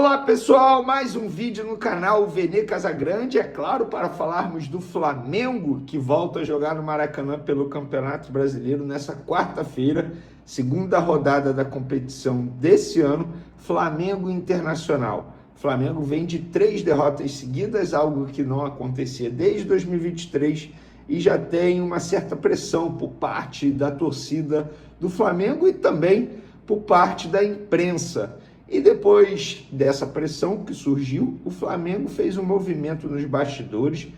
Olá pessoal, mais um vídeo no canal Vene Casagrande, é claro, para falarmos do Flamengo, que volta a jogar no Maracanã pelo Campeonato Brasileiro nessa quarta-feira, segunda rodada da competição desse ano, Flamengo Internacional. O Flamengo vem de 3 derrotas seguidas, algo que não acontecia desde 2023, e já tem uma certa pressão por parte da torcida do Flamengo e também por parte da imprensa. E depois dessa pressão que surgiu, o Flamengo fez um movimento nos bastidores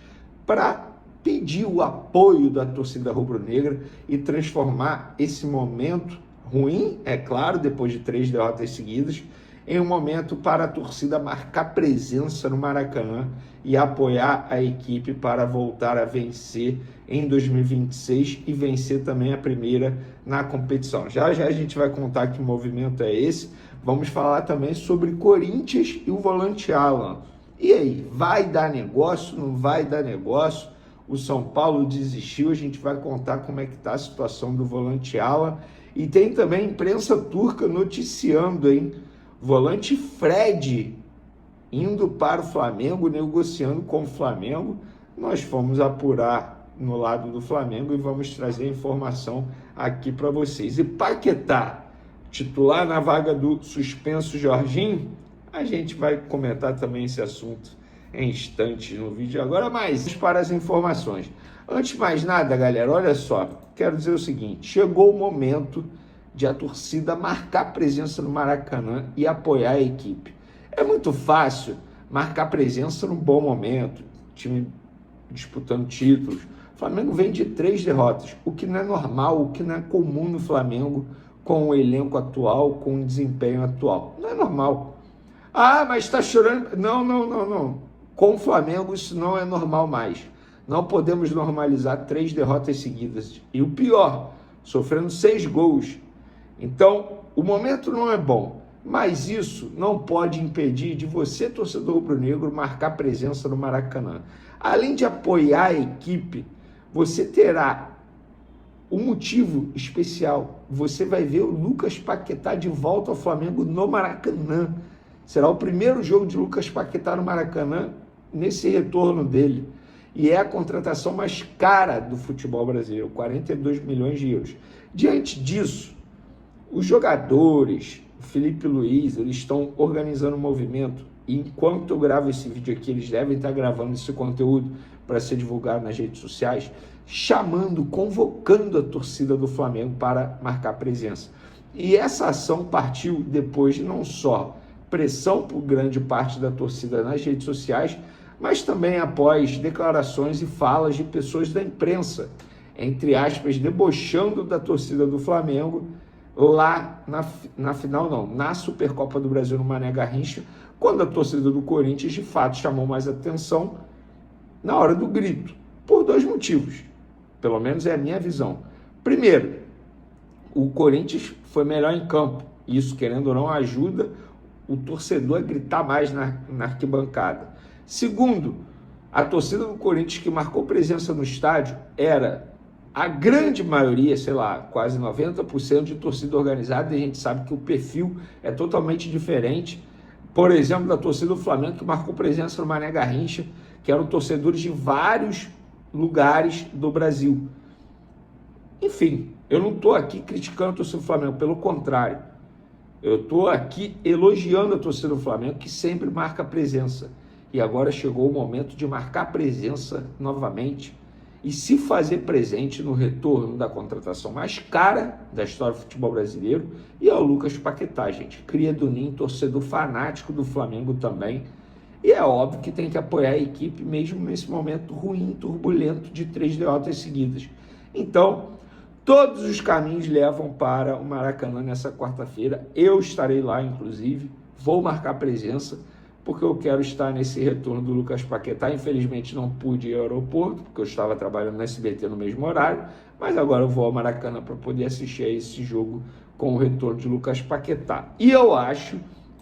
para pedir o apoio da torcida rubro-negra e transformar esse momento ruim, é claro, depois de 3 derrotas seguidas, em um momento para a torcida marcar presença no Maracanã e apoiar a equipe para voltar a vencer em 2026 e vencer também a primeira na competição. Já já a gente vai contar que movimento é esse. Vamos falar também sobre Corinthians e o volante Alan. E aí, vai dar negócio, não vai dar negócio? O São Paulo desistiu, a gente vai contar como é que está a situação do volante Alan. E tem também a imprensa turca noticiando, hein? Volante Fred indo para o Flamengo, negociando com o Flamengo. Nós fomos apurar no lado do Flamengo e vamos trazer informação aqui para vocês. E Paquetá, titular na vaga do suspenso Jorginho, a gente vai comentar também esse assunto em instantes no vídeo agora, mas para as informações. Antes de mais nada, galera, olha só, quero dizer o seguinte, chegou o momento de a torcida marcar presença no Maracanã e apoiar a equipe. É muito fácil marcar presença num bom momento, time disputando títulos. O Flamengo vem de 3 derrotas, o que não é normal, o que não é comum no Flamengo, com o elenco atual, com o desempenho atual. Não é normal. Ah, mas está chorando. Não. Com o Flamengo isso não é normal mais. Não podemos normalizar 3 derrotas seguidas. E o pior, sofrendo 6 gols. Então, o momento não é bom. Mas isso não pode impedir de você, torcedor rubro-negro, marcar presença no Maracanã. Além de apoiar a equipe, você terá um motivo especial. Você vai ver o Lucas Paquetá de volta ao Flamengo no Maracanã. Será o primeiro jogo de Lucas Paquetá no Maracanã nesse retorno dele. E é a contratação mais cara do futebol brasileiro, 42 milhões de euros. Diante disso, os jogadores, o Felipe Luiz, eles estão organizando um movimento. E enquanto eu gravo esse vídeo aqui, eles devem estar gravando esse conteúdo para ser divulgado nas redes sociais, chamando, convocando a torcida do Flamengo para marcar presença. E essa ação partiu depois de não só pressão por grande parte da torcida nas redes sociais, mas também após declarações e falas de pessoas da imprensa, entre aspas, debochando da torcida do Flamengo lá na Supercopa do Brasil no Mané Garrincha, quando a torcida do Corinthians de fato chamou mais atenção na hora do grito, por 2 motivos. Pelo menos é a minha visão. Primeiro, o Corinthians foi melhor em campo. Isso, querendo ou não, ajuda o torcedor a gritar mais na arquibancada. Segundo, a torcida do Corinthians que marcou presença no estádio era a grande maioria, sei lá, quase 90% de torcida organizada, e a gente sabe que o perfil é totalmente diferente. Por exemplo, da torcida do Flamengo que marcou presença no Mané Garrincha, que eram torcedores de vários lugares do Brasil. Enfim, eu não estou aqui criticando a torcida do Flamengo, pelo contrário. Eu estou aqui elogiando a torcida do Flamengo, que sempre marca presença. E agora chegou o momento de marcar presença novamente e se fazer presente no retorno da contratação mais cara da história do futebol brasileiro, e ao Lucas Paquetá, gente. Cria do Ninho, torcedor fanático do Flamengo também. E é óbvio que tem que apoiar a equipe mesmo nesse momento ruim, turbulento de 3 derrotas seguidas. Então, todos os caminhos levam para o Maracanã nessa quarta-feira. Eu estarei lá, inclusive, vou marcar presença, porque eu quero estar nesse retorno do Lucas Paquetá. Infelizmente não pude ir ao aeroporto, porque eu estava trabalhando no SBT no mesmo horário, mas agora eu vou ao Maracanã para poder assistir a esse jogo com o retorno de Lucas Paquetá. E eu acho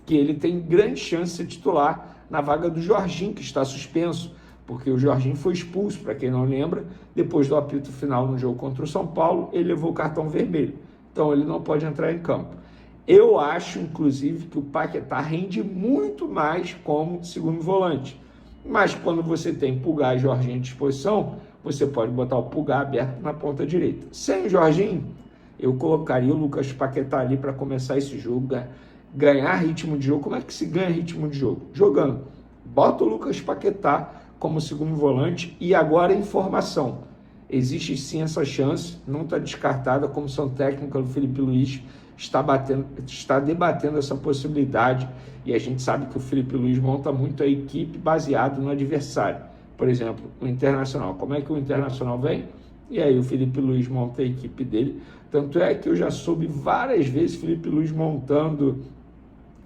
que ele tem grande chance de ser titular na vaga do Jorginho, que está suspenso, porque o Jorginho foi expulso, para quem não lembra, depois do apito final no jogo contra o São Paulo, ele levou o cartão vermelho. Então ele não pode entrar em campo. Eu acho, inclusive, que o Paquetá rende muito mais como segundo volante. Mas quando você tem Pulgar e Jorginho à disposição, você pode botar o Pulgar aberto na ponta direita. Sem o Jorginho, eu colocaria o Lucas Paquetá ali para começar esse jogo, ganhar ritmo de jogo. Como é que se ganha ritmo de jogo? Jogando. Bota o Lucas Paquetá como segundo volante e agora informação. Existe sim essa chance, não está descartada, a comissão técnica do Felipe Luiz está debatendo essa possibilidade, e a gente sabe que o Felipe Luiz monta muito a equipe baseado no adversário. Por exemplo, o Internacional. Como é que o Internacional vem? E aí o Felipe Luiz monta a equipe dele. Tanto é que eu já soube várias vezes Felipe Luiz montando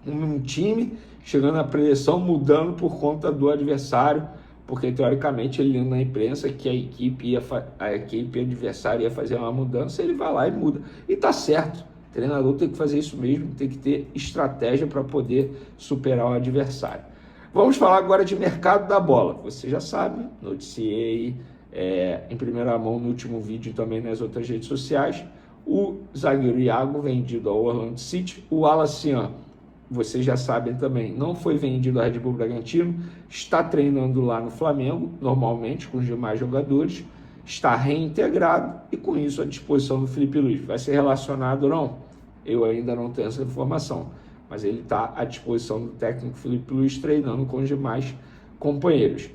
um time, chegando na preleção, mudando por conta do adversário, porque teoricamente ele lendo na imprensa que a equipe adversária ia fazer uma mudança, ele vai lá e muda. E tá certo. O treinador tem que fazer isso mesmo, tem que ter estratégia para poder superar o adversário. Vamos falar agora de mercado da bola. Você já sabe, noticiei em primeira mão no último vídeo e também nas outras redes sociais, o zagueiro Iago vendido ao Orlando City, o Alacian, vocês já sabem também, não foi vendido ao Red Bull Bragantino, está treinando lá no Flamengo, normalmente com os demais jogadores, está reintegrado e com isso à disposição do Felipe Luiz. Vai ser relacionado ou não? Eu ainda não tenho essa informação, mas ele está à disposição do técnico Felipe Luiz treinando com os demais companheiros.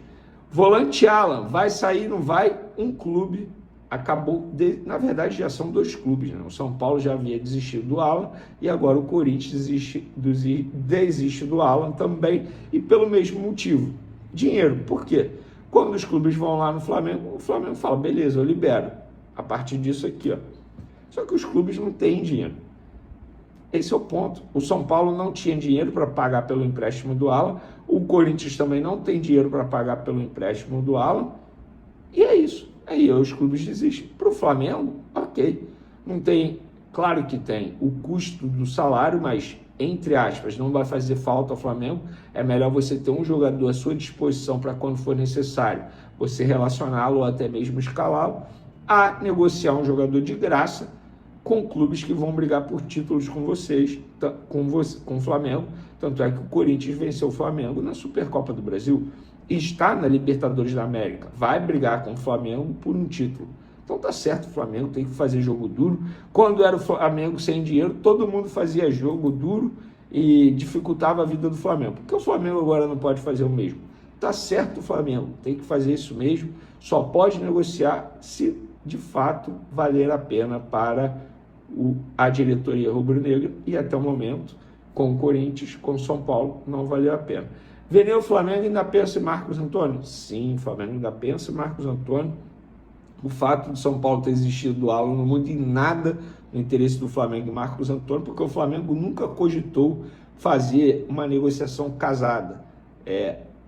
Volante Alan, vai sair, não vai? Um clube acabou, na verdade já são dois clubes, né? O São Paulo já havia desistido do Alan e agora o Corinthians desiste do Alan também, e pelo mesmo motivo, dinheiro. Por quê? Quando os clubes vão lá no Flamengo, o Flamengo fala, beleza, eu libero, a partir disso aqui, ó. Só que os clubes não têm dinheiro. Esse é o ponto. O São Paulo não tinha dinheiro para pagar pelo empréstimo do Alan, o Corinthians também não tem dinheiro para pagar pelo empréstimo do Alan, e é isso. Aí os clubes desistem. Para o Flamengo, ok. Não tem, claro que tem o custo do salário, mas, entre aspas, não vai fazer falta ao Flamengo. É melhor você ter um jogador à sua disposição para quando for necessário, você relacioná-lo ou até mesmo escalá-lo, a negociar um jogador de graça com clubes que vão brigar por títulos com vocês, com o Flamengo. Tanto é que o Corinthians venceu o Flamengo na Supercopa do Brasil. Está na Libertadores da América, vai brigar com o Flamengo por um título. Então tá certo, o Flamengo tem que fazer jogo duro. Quando era o Flamengo sem dinheiro, todo mundo fazia jogo duro e dificultava a vida do Flamengo. Porque o Flamengo agora não pode fazer o mesmo. Tá certo, o Flamengo tem que fazer isso mesmo, só pode negociar se de fato valer a pena para a diretoria rubro-negra, e até o momento, com o Corinthians, com o São Paulo, não valeu a pena. Vender o Flamengo ainda pensa em Marcos Antônio? Sim, o Flamengo ainda pensa em Marcos Antônio. O fato de São Paulo ter existido do Alan não muda em nada no interesse do Flamengo e Marcos Antônio, porque o Flamengo nunca cogitou fazer uma negociação casada,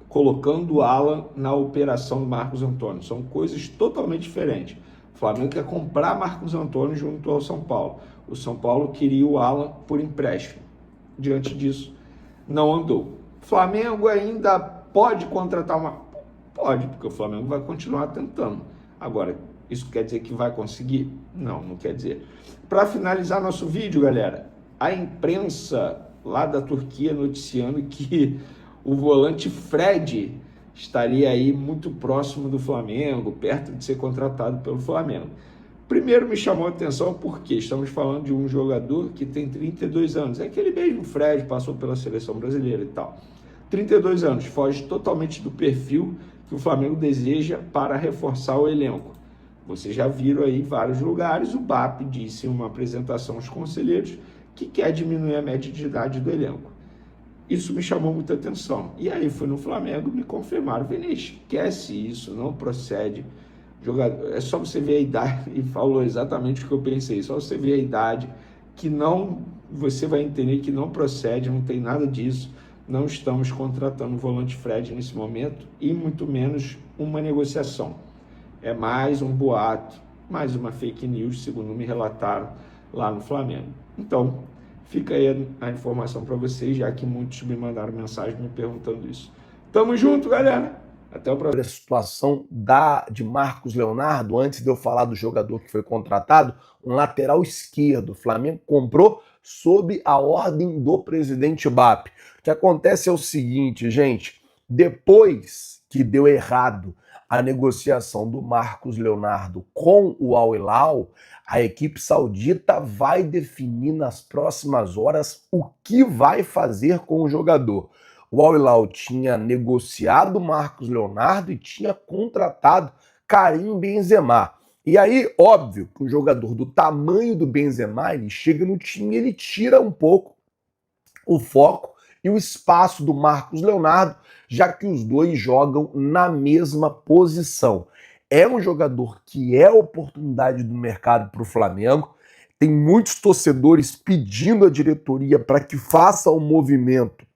colocando o Alan na operação do Marcos Antônio. São coisas totalmente diferentes. O Flamengo quer comprar Marcos Antônio junto ao São Paulo. O São Paulo queria o Alan por empréstimo. Diante disso, não andou. Flamengo ainda pode contratar uma... Pode, porque o Flamengo vai continuar tentando. Agora, isso quer dizer que vai conseguir? Não, não quer dizer. Para finalizar nosso vídeo, galera, a imprensa lá da Turquia noticiando que o volante Fred estaria aí muito próximo do Flamengo, perto de ser contratado pelo Flamengo. Primeiro me chamou a atenção porque estamos falando de um jogador que tem 32 anos. É aquele mesmo Fred, passou pela seleção brasileira e tal. 32 anos, foge totalmente do perfil que o Flamengo deseja para reforçar o elenco. Vocês já viram aí em vários lugares, o BAP disse em uma apresentação aos conselheiros que quer diminuir a média de idade do elenco. Isso me chamou muita atenção. E aí fui no Flamengo, me confirmaram, Vinícius, esquece isso, não procede. Jogador, é só você ver a idade, e falou exatamente o que eu pensei, só você ver a idade, que não, você vai entender que não procede, não tem nada disso. Não estamos contratando o volante Fred nesse momento e muito menos uma negociação. É mais um boato, mais uma fake news, segundo me relataram lá no Flamengo. Então, fica aí a informação para vocês, já que muitos me mandaram mensagem me perguntando isso. Tamo junto, galera! Até o próximo. A situação de Marcos Leonardo, antes de eu falar do jogador que foi contratado, um lateral esquerdo. O Flamengo comprou, sob a ordem do presidente BAP. O que acontece é o seguinte, gente, depois que deu errado a negociação do Marcos Leonardo com o Al Hilal, a equipe saudita vai definir nas próximas horas o que vai fazer com o jogador. O Al Hilal tinha negociado Marcos Leonardo e tinha contratado Karim Benzema. E aí, óbvio, que um jogador do tamanho do Benzema, ele chega no time e ele tira um pouco o foco e o espaço do Marcos Leonardo, já que os dois jogam na mesma posição. É um jogador que é oportunidade do mercado para o Flamengo. Tem muitos torcedores pedindo à diretoria para que faça um movimento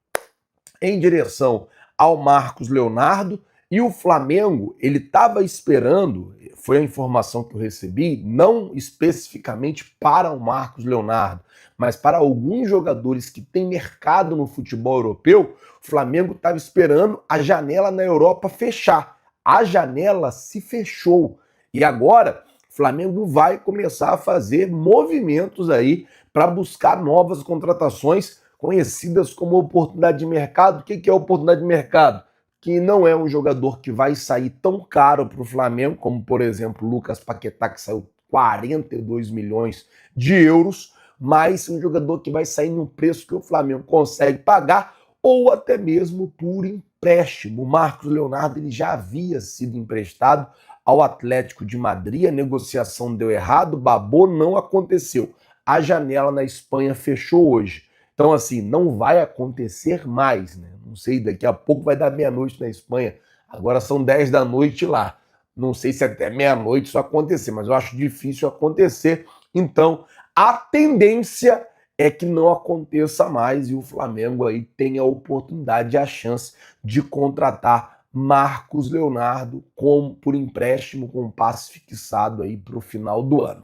em direção ao Marcos Leonardo, e o Flamengo, ele estava esperando, foi a informação que eu recebi, não especificamente para o Marcos Leonardo, mas para alguns jogadores que têm mercado no futebol europeu. O Flamengo estava esperando a janela na Europa fechar. A janela se fechou. E agora o Flamengo vai começar a fazer movimentos aí para buscar novas contratações conhecidas como oportunidade de mercado. O que é oportunidade de mercado? Que não é um jogador que vai sair tão caro para o Flamengo, como, por exemplo, o Lucas Paquetá, que saiu 42 milhões de euros, mas um jogador que vai sair num preço que o Flamengo consegue pagar, ou até mesmo por empréstimo. O Marcos Leonardo ele já havia sido emprestado ao Atlético de Madrid, a negociação deu errado, babou, não aconteceu. A janela na Espanha fechou hoje. Então, assim, não vai acontecer mais, né? Não sei, daqui a pouco vai dar meia-noite na Espanha. Agora são 10 da noite lá. Não sei se até meia-noite isso acontecer, mas eu acho difícil acontecer. Então, a tendência é que não aconteça mais e o Flamengo aí tenha a oportunidade e a chance de contratar Marcos Leonardo por empréstimo com passe fixado aí para o final do ano.